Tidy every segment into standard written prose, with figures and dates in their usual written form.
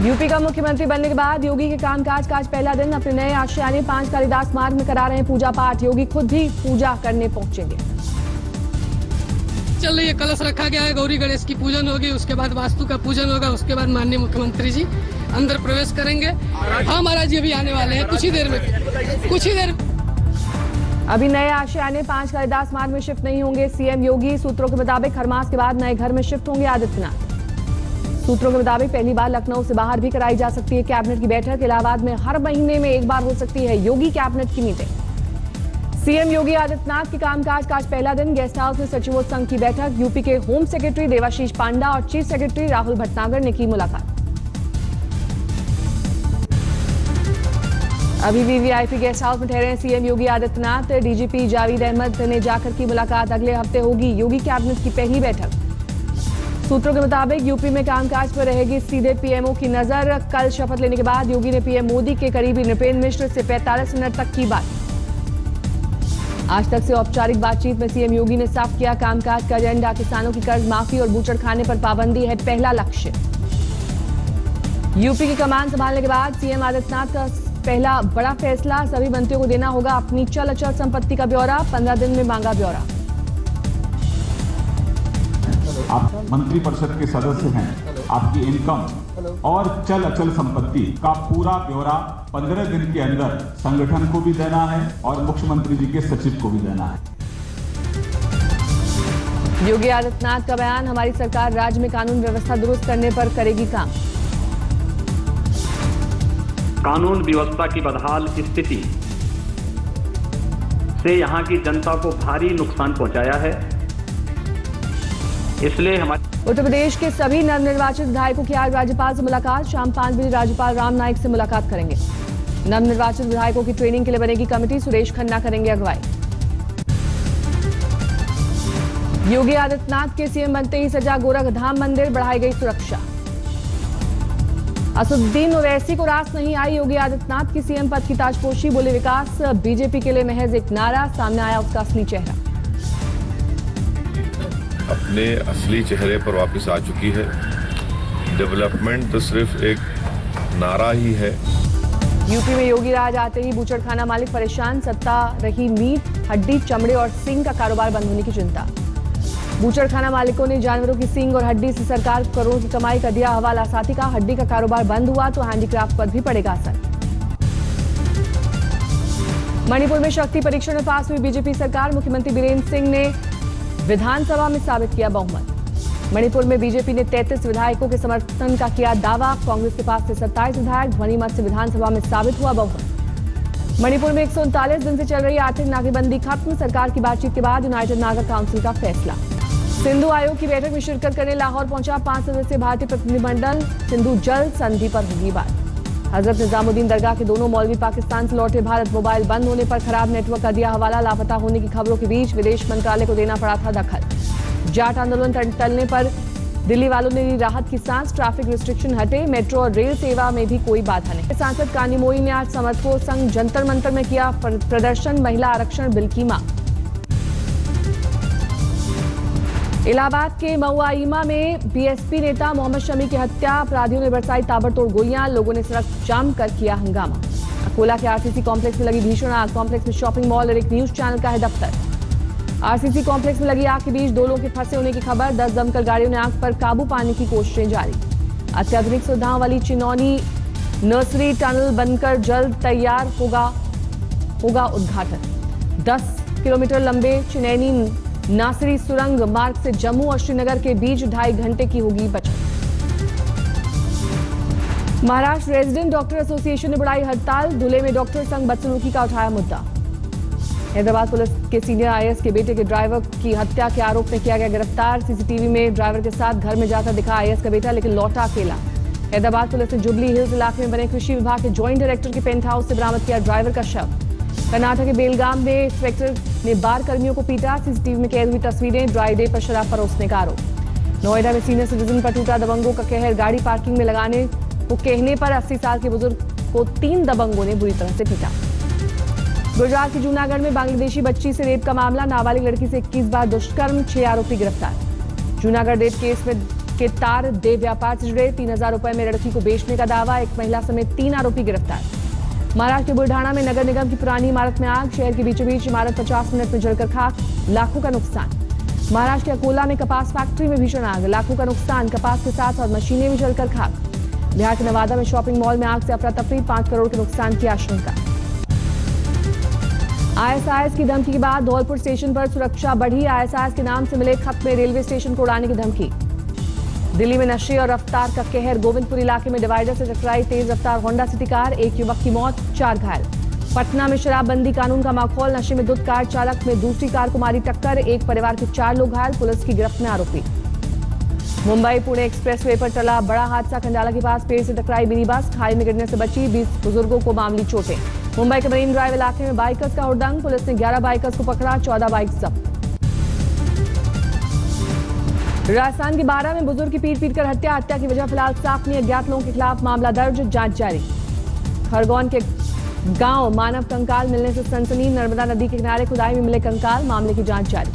UP का मुख्यमंत्री बनने के बाद योगी के कामकाज का आज पहला दिन। अपने नए आशियाने 5 कालिदास मार्ग में करा रहे हैं पूजा पाठ। योगी खुद भी पूजा करने पहुंचेंगे। चल रही है, कलश रखा गया है, गौरी गणेश की पूजन होगी, उसके बाद वास्तु का पूजन होगा, उसके बाद माननीय मुख्यमंत्री जी अंदर प्रवेश करेंगे। हाँ महाराज जी अभी आने वाले हैं कुछ ही देर में। अभी नए आशियाने 5 कालिदास मार्ग में शिफ्ट नहीं होंगे सीएम योगी। सूत्रों के मुताबिक हर मास के बाद नए घर में शिफ्ट होंगे आदित्यनाथ। सूत्रों के मुताबिक पहली बार लखनऊ से बाहर भी कराई जा सकती है कैबिनेट की बैठक। इलाहाबाद में हर महीने में एक बार हो सकती है योगी कैबिनेट की मीटिंग। सीएम योगी आदित्यनाथ के कामकाज का आज पहला दिन। गेस्ट हाउस में सचिवों संघ की बैठक। यूपी के होम सेक्रेटरी देवाशीष पांडा और चीफ सेक्रेटरी राहुल भटनागर ने की मुलाकात। अभी भी वीआईपी गेस्ट हाउस में ठहरे हैं सीएम योगी आदित्यनाथ। डीजीपी जावेद अहमद ने जाकर की मुलाकात। अगले हफ्ते होगी योगी कैबिनेट की पहली बैठक। सूत्रों के मुताबिक यूपी में कामकाज पर रहेगी सीधे पीएमओ की नजर। कल शपथ लेने के बाद योगी ने पीएम मोदी के करीबी नृपेंद्र मिश्र से 45 मिनट तक की बात। आज तक से औपचारिक बातचीत में सीएम योगी ने साफ किया कामकाज का एजेंडा। किसानों की कर्ज माफी और बूचड़खाने पर पाबंदी है पहला लक्ष्य। यूपी की कमान संभालने के बाद सीएम आदित्यनाथ का पहला बड़ा फैसला। सभी मंत्रियों को देना होगा अपनी चल अचल संपत्ति का ब्यौरा। 15 दिन में मांगा ब्यौरा। आप मंत्रिपरिषद के सदस्य हैं, आपकी इनकम और चल अचल संपत्ति का पूरा ब्यौरा 15 दिन के अंदर संगठन को भी देना है और मुख्यमंत्री जी के सचिव को भी देना है। योगी आदित्यनाथ का बयान। हमारी सरकार राज्य में कानून व्यवस्था दुरुस्त करने पर करेगी काम। कानून व्यवस्था की बदहाल स्थिति से यहां की जनता को भारी नुकसान पहुंचाया है, इसलिए हमारे उत्तर प्रदेश के सभी नवनिर्वाचित विधायकों की आज राज्यपाल से मुलाकात। शाम 5 बजे राज्यपाल राम नाईक से मुलाकात करेंगे। नवनिर्वाचित विधायकों की ट्रेनिंग के लिए बनेगी कमेटी। सुरेश खन्ना करेंगे अगुवाई। योगी आदित्यनाथ के सीएम बनते ही सजा गोरखधाम मंदिर। बढ़ाई गई सुरक्षा। असदुद्दीन ओवैसी को रास नहीं आई योगी आदित्यनाथ की सीएम पद की ताजपोशी। बोले विकास बीजेपी के लिए महज एक नारा। सामने आया उसका असली चेहरा। अपने असली चेहरे पर वापस आ चुकी है। डेवलपमेंट तो सिर्फ एक नारा ही है। यूपी में योगी राज आते ही बूचड़खाना मालिक परेशान। सत्ता रही मीट, हड्डी, चमड़े और सींग का कारोबार बंद होने की चिंता। बूचड़खाना मालिकों ने जानवरों की सींग और हड्डी से सरकार करोड़ों की कमाई का दिया हवाला। साथ ही कहा हड्डी का कारोबार बंद हुआ तो हैंडीक्राफ्ट पर भी पड़ेगा असर। मणिपुर में शक्ति परीक्षण में पास हुई बीजेपी सरकार। मुख्यमंत्री बीरेंद्र सिंह ने विधानसभा में साबित किया बहुमत। मणिपुर में बीजेपी ने 33 विधायकों के समर्थन का किया दावा। कांग्रेस के पास से 27 विधायक। ध्वनि मत से विधानसभा में साबित हुआ बहुमत। मणिपुर में 139 दिन से चल रही आर्थिक नाकेबंदी खत्म। सरकार की बातचीत के बाद यूनाइटेड नागा काउंसिल का फैसला। सिंधु आयोग की बैठक में शिरकत करने लाहौर पहुंचा 5 सदस्यीय भारतीय प्रतिनिधिमंडल। सिंधु जल संधि पर होगी बात। हजरत निजामुद्दीन दरगाह के दोनों मौलवी पाकिस्तान से लौटे भारत। मोबाइल बंद होने पर खराब नेटवर्क का दिया हवाला। लापता होने की खबरों के बीच विदेश मंत्रालय को देना पड़ा था दखल। जाट आंदोलन टलने पर दिल्ली वालों ने ली राहत की सांस। ट्रैफिक रिस्ट्रिक्शन हटे। मेट्रो और रेल सेवा में भी कोई बाधा नहीं। सांसद कानीमोई ने आज समर्थकों संग जंतर मंतर में किया प्रदर्शन। महिला आरक्षण बिल की मांग। इलाहाबाद के मऊआइमा में बीएसपी नेता मोहम्मद शमी की हत्या। अपराधियों ने बरसाई ताबड़तोड़ गोलियां। लोगों ने सड़क जाम कर किया हंगामा। अकोला के आरसीसी कॉम्प्लेक्स में लगी भीषण आग। कॉम्प्लेक्स में शॉपिंग मॉल और एक न्यूज चैनल का है दफ्तर। आरसीसी कॉम्प्लेक्स में लगी आग के बीच 2 लोगों के फंसे होने की खबर। 10 दमकल गाड़ियों ने आग पर काबू पाने की कोशिशें जारी। अत्याधुनिक सुविधाओं वाली चिनौनी नर्सरी टनल बनकर जल्द तैयार होगा उद्घाटन। 10 किलोमीटर लंबे चिनैनी नासरी सुरंग मार्ग से जम्मू और श्रीनगर के बीच 2.5 घंटे की होगी बचत। महाराष्ट्र रेजिडेंट डॉक्टर एसोसिएशन ने बढ़ाई हड़ताल। धुले में डॉक्टर संघ बदसलूकी का उठाया मुद्दा। हैदराबाद पुलिस के सीनियर आईएएस के बेटे के ड्राइवर की हत्या के आरोप में किया गया गिरफ्तार। सीसीटीवी में ड्राइवर के साथ घर में जाता दिखा आईएएस का बेटा, लेकिन लौटा अकेला। हैदराबाद पुलिस ने जुबली हिल्स इलाके में बने कृषि विभाग के ज्वाइंट डायरेक्टर के पेंट हाउस से बरामद किया ड्राइवर का शव। कर्नाटक के बेलगाम में इंस्पेक्टर ने बार कर्मियों को पीटा। सीसीटीवी में कैद हुई तस्वीरें। ड्राई डे पर शराब परोसने का आरोप। नोएडा में सीनियर सिटीजन पर टूटा दबंगों का कहर। गाड़ी पार्किंग में लगाने को कहने पर 80 साल के बुजुर्ग को 3 दबंगों ने बुरी तरह से पीटा। गुजरात के जूनागढ़ में बांग्लादेशी बच्ची से रेप का मामला। नाबालिग लड़की से 21 बार दुष्कर्म। 6 आरोपी गिरफ्तार। जूनागढ़ रेप केस में के तार देह व्यापार से जुड़े 3,000 रुपए में लड़की को बेचने का दावा, एक महिला समेत 3 आरोपी गिरफ्तार। महाराष्ट्र के बुल्ढाना में नगर निगम की पुरानी इमारत में आग, शहर के बीचों बीच इमारत 50 मिनट में जलकर खाक, लाखों का नुकसान। महाराष्ट्र के अकोला में कपास फैक्ट्री में भीषण आग, लाखों का नुकसान, कपास के साथ और मशीनें भी जलकर खाक। बिहार के नवादा में शॉपिंग मॉल में आग से अफरा तफरी, 5 करोड़ के नुकसान की आशंका। आईएसआईएस की धमकी के बाद धौलपुर स्टेशन पर सुरक्षा बढ़ी, आईएसआईएस के नाम से मिले खत में रेलवे स्टेशन को उड़ाने की धमकी। दिल्ली में नशे और रफ्तार का कहर, गोविंदपुर इलाके में डिवाइडर से टकराई तेज रफ्तार होंडा सिटी कार, एक युवक की मौत, 4 घायल। पटना में शराबबंदी कानून का माहौल, नशे में धुत कार चालक में दूसरी कार को मारी टक्कर, एक परिवार के 4 लोग घायल, पुलिस की गिरफ्त में आरोपी। मुंबई पुणे एक्सप्रेसवे पर टला बड़ा हादसा, खंडाला के पास पेड़ से टकराई मिनी बस, खाई में गिरने से बची 20 बुजुर्गों को मामूली चोटें। मुंबई के मरीन ड्राइव इलाके में बाइकर्स का हुड़दंग, पुलिस ने 11 बाइकर्स को पकड़ा, 14 बाइक जब्त। राजस्थान के 12 में बुजुर्ग की पीट-पीट हत्या, हत्या की वजह फिलहाल साफ नहीं, अज्ञात लोगों के खिलाफ मामला दर्ज, जांच जारी। खरगोन के गांव मानव कंकाल मिलने से सनसनी, नर्मदा नदी के किनारे खुदाई में मिले कंकाल, मामले की जांच जारी।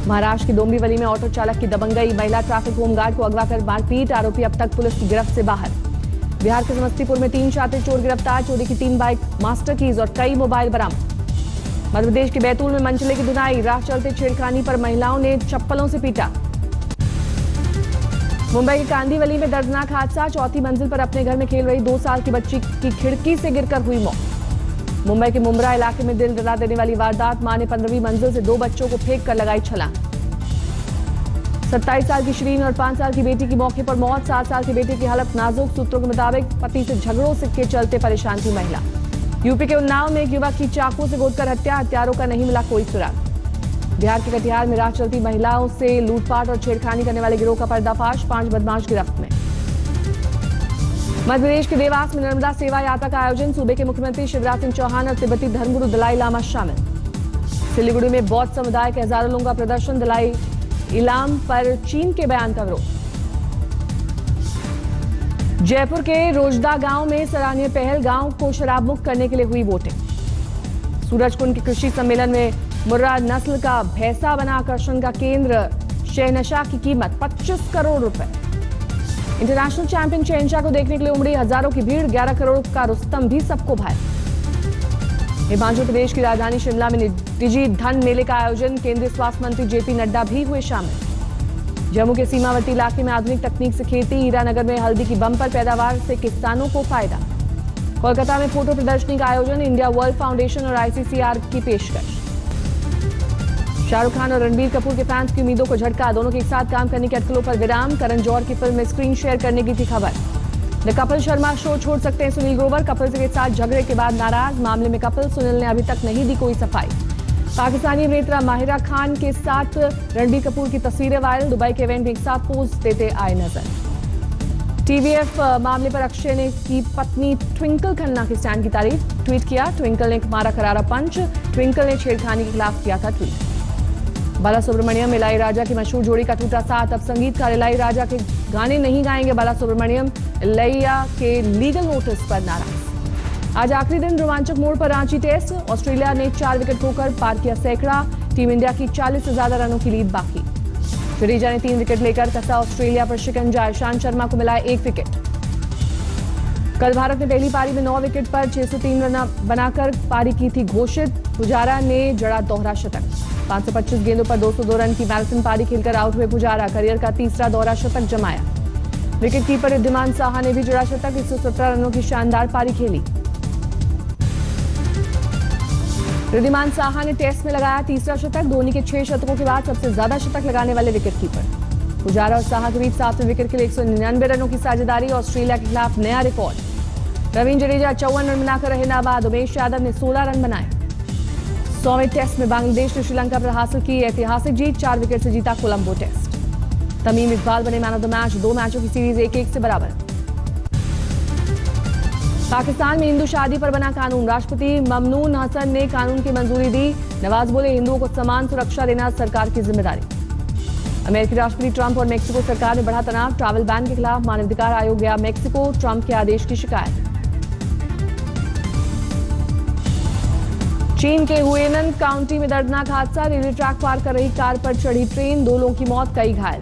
महाराष्ट्र के डोंबिवली में ऑटो चालक की दबंगई, महिला ट्रैफिक होमगार्ड को अगवा कर मारपीट, आरोपी अब तक पुलिस की गिरफ्त से बाहर। बिहार के समस्तीपुर में 3 शातिर चोर गिरफ्तार, चोरी की 3 बाइक, मास्टर कीज और कई मोबाइल बरामद। मध्य प्रदेश के बैतूल में मनचले की धुनाई, राह चलते छेड़खानी पर महिलाओं ने चप्पलों से पीटा। मुंबई के कांदीवली में दर्दनाक हादसा, 4थी मंजिल पर अपने घर में खेल रही 2 साल की बच्ची की खिड़की से गिरकर हुई मौत। मुंबई के मुंब्रा इलाके में दिल दहला देने वाली वारदात, मां ने 15वीं मंजिल से 2 बच्चों को फेंक कर लगाई छलांग। 27 साल की श्रीन और 5 साल की बेटी की मौके पर मौत, 7 साल की बेटी की हालत नाजुक, सूत्रों के मुताबिक पति से झगड़ों के चलते परेशान थी महिला। यूपी के उन्नाव में एक युवक की चाकू से गोदकर हत्या, हत्यारों का नहीं मिला कोई सुराग। बिहार के कटिहार में राह चलती महिलाओं से लूटपाट और छेड़खानी करने वाले गिरोह का पर्दाफाश, 5 बदमाश गिरफ्त में। मध्य प्रदेश के देवास में नर्मदा सेवा यात्रा का आयोजन, सूबे के मुख्यमंत्री शिवराज सिंह चौहान और तिब्बती धर्मगुरु दलाई लामा शामिल। सिलीगुड़ी में बौद्ध समुदाय के हजारों लोगों का प्रदर्शन, दलाई इलाम पर चीन के बयान का विरोध। जयपुर के रोजदा गांव में सराहनीय पहल, गांव को शराब मुक्त करने के लिए हुई वोटिंग। सूरजकुंड के कृषि सम्मेलन में मुर्रा नस्ल का भैंसा बना आकर्षण का केंद्र, शहनशाह की कीमत 25 करोड़ रुपए। इंटरनेशनल चैंपियन शहनशाह को देखने के लिए उमड़ी हजारों की भीड़, 11 करोड़ का रुस्तम भी सबको भाया। हिमाचल प्रदेश की राजधानी शिमला में डिजी धन मेले का आयोजन, केंद्रीय स्वास्थ्य मंत्री जेपी नड्डा भी हुए शामिल। जम्मू के सीमावर्ती इलाके में आधुनिक तकनीक से खेती, हीरानगर में हल्दी की बम्पर पैदावार से किसानों को फायदा। कोलकाता में फोटो प्रदर्शनी का आयोजन, इंडिया वर्ल्ड फाउंडेशन और आईसीसीआर की पेशकश। शाहरुख खान और रणबीर कपूर के फैंस की उम्मीदों को झटका, दोनों के एक साथ काम करने की अटकलों पर विराम। करण जौहर की फिल्म में स्क्रीन शेयर करने की थी खबर। द कपिल शर्मा शो छोड़ सकते हैं सुनील ग्रोवर, कपिल के साथ झगड़े के बाद नाराज, मामले में कपिल सुनील ने अभी तक नहीं दी कोई सफाई। पाकिस्तानी अभिनेता माहिरा खान के साथ रणबीर कपूर की तस्वीरें वायरल, दुबई के इवेंट में एक साथ पोज देते आए नजर। टीवीएफ मामले पर अक्षय ने की पत्नी ट्विंकल खन्ना के स्टैंड की तारीफ, ट्वीट किया, ट्विंकल ने मारा करारा पंच, ट्विंकल ने छेड़खानी के खिलाफ किया था ट्वीट। बाला सुब्रमण्यम इलाईराजा की मशहूर जोड़ी का टूटा साथ, अब संगीतकार इलाईराजा के गाने नहीं गाएंगे बाला सुब्रमण्यम, इलैया के लीगल नोटिस पर नाराज। आज आखिरी दिन रोमांचक मोड़ पर रांची टेस्ट, ऑस्ट्रेलिया ने 4 विकेट खोकर पार किया सैकड़ा, टीम इंडिया की 40 से ज्यादा रनों की लीड बाकी। जडेजा ने 3 विकेट लेकर कसा ऑस्ट्रेलिया पर शिकंजा, ईशांत शर्मा को मिला 1 विकेट। कल भारत ने पहली पारी में 9 विकेट पर 603 रन बनाकर पारी की थी घोषित, पुजारा ने जड़ा दोहरा शतक। 525 गेंदों पर 202 रन की मैराथन पारी खेलकर आउट हुए पुजारा, करियर का तीसरा दोहरा शतक जमाया। विकेट कीपर रिद्धिमान साहा ने भी जड़ा शतक, 117 रनों की शानदार पारी खेली। रिद्धिमान साहा ने टेस्ट में लगाया तीसरा शतक, धोनी के 6 शतकों के बाद सबसे ज्यादा शतक लगाने वाले विकेट कीपर। पुजारा और साहा के बीच 7वें विकेट के लिए 199 रनों की साझेदारी, ऑस्ट्रेलिया के खिलाफ नया रिकॉर्ड। रवींद्र जडेजा 54 रन बनाकर रहे नाबाद, उमेश यादव ने 16 रन बनाए। 100वें टेस्ट में बांग्लादेश ने श्रीलंका पर हासिल की ऐतिहासिक जीत, 4 विकेट से जीता कोलंबो टेस्ट। तमीम इकबाल बने मैन ऑफ द मैच, 2 मैचों की सीरीज 1-1 से बराबर। पाकिस्तान में हिंदू शादी पर बना कानून, राष्ट्रपति ममनून हसन ने कानून की मंजूरी दी। नवाज बोले हिंदुओं को समान सुरक्षा देना सरकार की जिम्मेदारी। अमेरिकी राष्ट्रपति ट्रंप और मेक्सिको सरकार में बढ़ा तनाव, ट्रैवल बैन के खिलाफ मानवाधिकार आयोग गया मेक्सिको, ट्रंप के आदेश की शिकायत। चीन के हुएनन काउंटी में दर्दनाक हादसा, रेलवे ट्रैक पार कर रही कार पर चढ़ी ट्रेन, 2 लोगों की मौत, कई घायल।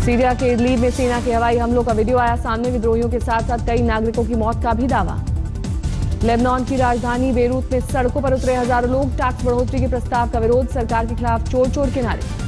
सीरिया के इदलिब में सेना के हवाई हमलों का वीडियो आया सामने। विद्रोहियों के साथ साथ कई नागरिकों की मौत का भी दावा। लेबनान की राजधानी बेरूत में सड़कों पर उतरे हजारों लोग। टैक्स बढ़ोतरी के प्रस्ताव का विरोध। सरकार के खिलाफ चोर चोर के नारे।